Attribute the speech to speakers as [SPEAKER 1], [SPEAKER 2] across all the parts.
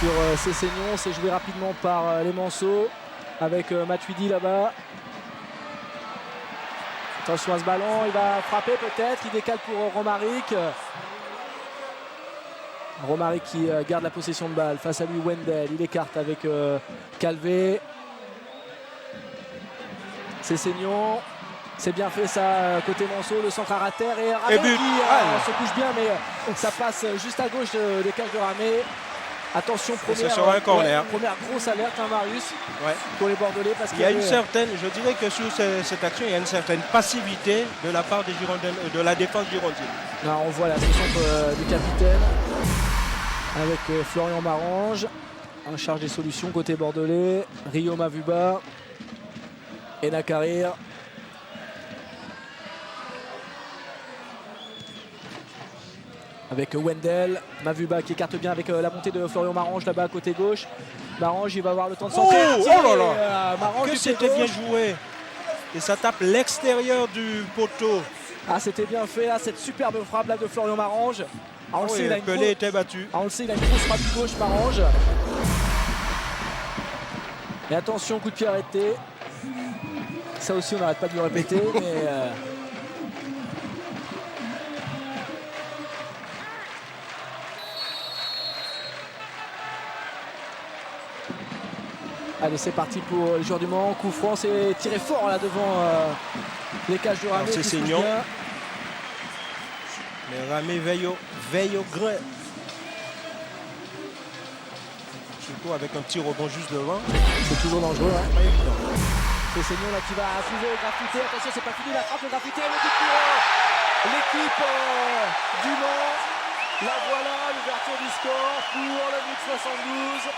[SPEAKER 1] sur Cessignon. C'est joué rapidement par les Manceaux avec Matuidi là-bas. Attention à ce ballon, il va frapper peut-être, il décale pour Romaric. Romaric qui garde la possession de balle. Face à lui Wendell, il écarte avec Calvé. Cessignon. C'est bien fait ça, côté Manceau, le centre à terre et Ramé qui se couche bien, mais ça passe juste à gauche des cages de Ramé. Attention, première grosse alerte, hein, Marius, pour les Bordelais. Parce
[SPEAKER 2] il y a une certaine, je dirais que sur cette action, il y a une certaine passivité de la part des Girondins, de la défense girondine.
[SPEAKER 1] On voit là ce centre du capitaine avec Florian Marange, en charge des solutions côté Bordelais, Rio Mavuba et Nakarir. Avec Wendell, Mavuba qui écarte bien avec la montée de Florian Marange là-bas à côté gauche. Marange, il va avoir le temps de s'en faire.
[SPEAKER 2] Oh là là, Marange, que c'était bien joué. Et ça tape l'extérieur du poteau.
[SPEAKER 1] Ah, c'était bien fait là, cette superbe frappe là de Florian Marange. On le sait,
[SPEAKER 2] Pelé était battu.
[SPEAKER 1] On le sait, il a une grosse frappe du gauche, Marange. Et attention, coup de pied arrêté. Ça aussi, on n'arrête pas de le répéter, mais... Allez, c'est parti pour les joueurs du Mans. Coup franc, c'est tiré fort là devant les cages de Ramé.
[SPEAKER 2] C'est Cessignon. Mais Ramé veille au grain. Surtout avec un petit rebond juste devant.
[SPEAKER 1] C'est toujours dangereux. Hein. Pas évident. C'est Cessignon là qui va affouler Graffité. Attention, c'est pas fini, la frappe de Graffité. L'équipe du Mans. La voilà, l'ouverture du score pour le but 72.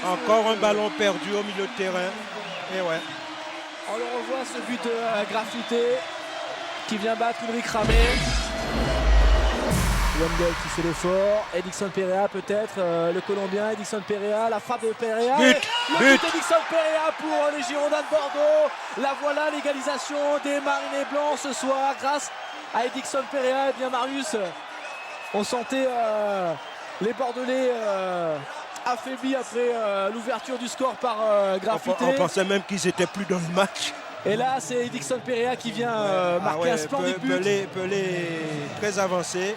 [SPEAKER 2] Encore un ballon perdu au milieu de terrain. Et ouais.
[SPEAKER 1] On le revoit, ce but Graffité qui vient battre Ulrich Ramé. Wendell qui fait l'effort. Edixon Perea peut-être, le Colombien. Edixon Perea, la frappe de Perea.
[SPEAKER 2] But
[SPEAKER 1] Edixon Perea pour les Girondins de Bordeaux. La voilà, l'égalisation des Marinés Blancs ce soir grâce à Edixon Perea. Et bien Marius, on sentait les Bordelais... affaibli après l'ouverture du score par Graffité.
[SPEAKER 2] On pensait même qu'ils étaient plus dans le match.
[SPEAKER 1] Et là, c'est Edixon Perea qui vient marquer un splendide but.
[SPEAKER 2] Pelé très avancé.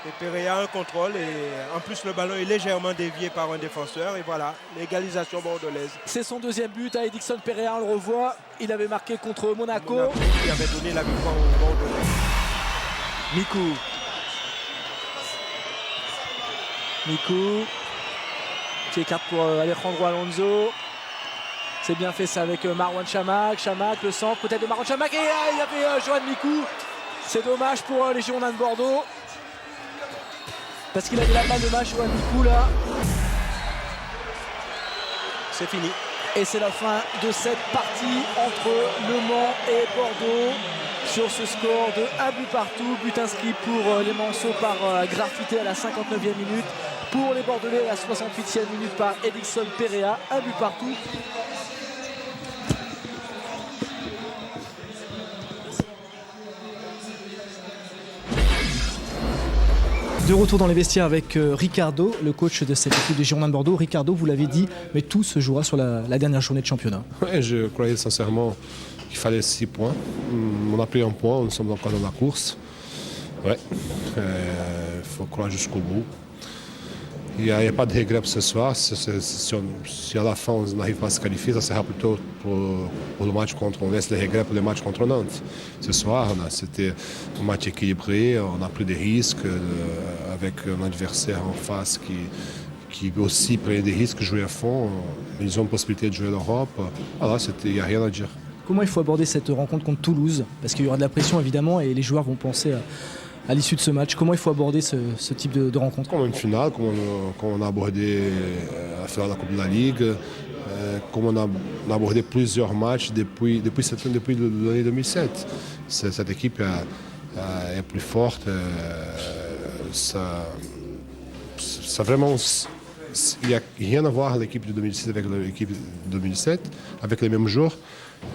[SPEAKER 2] Et Perea un contrôle. Et en plus, le ballon est légèrement dévié par un défenseur. Et voilà, l'égalisation bordelaise.
[SPEAKER 1] C'est son deuxième but à Edixon Perea, on le revoit. Il avait marqué contre Monaco.
[SPEAKER 2] Qui avait donné la victoire au Bordelais.
[SPEAKER 1] Mikou qui écarte pour Alejandro Alonso. C'est bien fait ça avec Marwan Chamakh. Chamakh, le centre peut-être de Marwan Chamakh. Et il y avait Johan Mikou. C'est dommage pour les Girondins de Bordeaux. Parce qu'il avait la balle de match, Johan Mikou là.
[SPEAKER 2] C'est fini.
[SPEAKER 1] Et c'est la fin de cette partie entre Le Mans et Bordeaux. Sur ce score de 1 but partout. But inscrit pour les Manceaux par Graffité à la 59e minute. Pour les Bordelais à la 68e minute par Edixon Perea. 1 but partout. De retour dans les vestiaires avec Ricardo, le coach de cette équipe des Girondins de Bordeaux. Ricardo, vous l'avez dit, mais tout se jouera sur la dernière journée de championnat.
[SPEAKER 3] Oui, je croyais sincèrement qu'il fallait 6 points. On a pris un point, nous sommes encore dans la course. Ouais, il faut croire jusqu'au bout. Il n'y a pas de regret pour ce soir. Si à la fin on n'arrive pas à se qualifier, ça sera plutôt pour le match contre. On laisse les regrets pour le match contre Nantes. Ce soir, c'était un match équilibré. On a pris des risques avec un adversaire en face qui aussi prenait des risques, jouait à fond. Ils ont la possibilité de jouer l'Europe. Voilà, il n'y a rien à dire.
[SPEAKER 1] Comment il faut aborder cette rencontre contre Toulouse? Parce qu'il y aura de la pression évidemment et les joueurs vont penser à l'issue de ce match. Comment il faut aborder ce type de rencontre?
[SPEAKER 3] Comme une finale, comme on a abordé la finale de la Coupe de la Ligue, comme on a abordé plusieurs matchs depuis l'année 2007. Cette équipe est plus forte. Ça vraiment, il n'y a rien à voir l'équipe de 2006 avec l'équipe de 2007, avec les mêmes joueurs.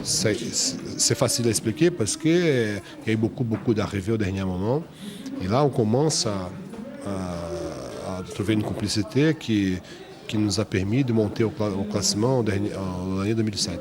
[SPEAKER 3] C'est facile à expliquer parce qu'il y a eu beaucoup d'arrivées au dernier moment. Et là, on commence à trouver une complicité qui nous a permis de monter au classement en l'année 2007.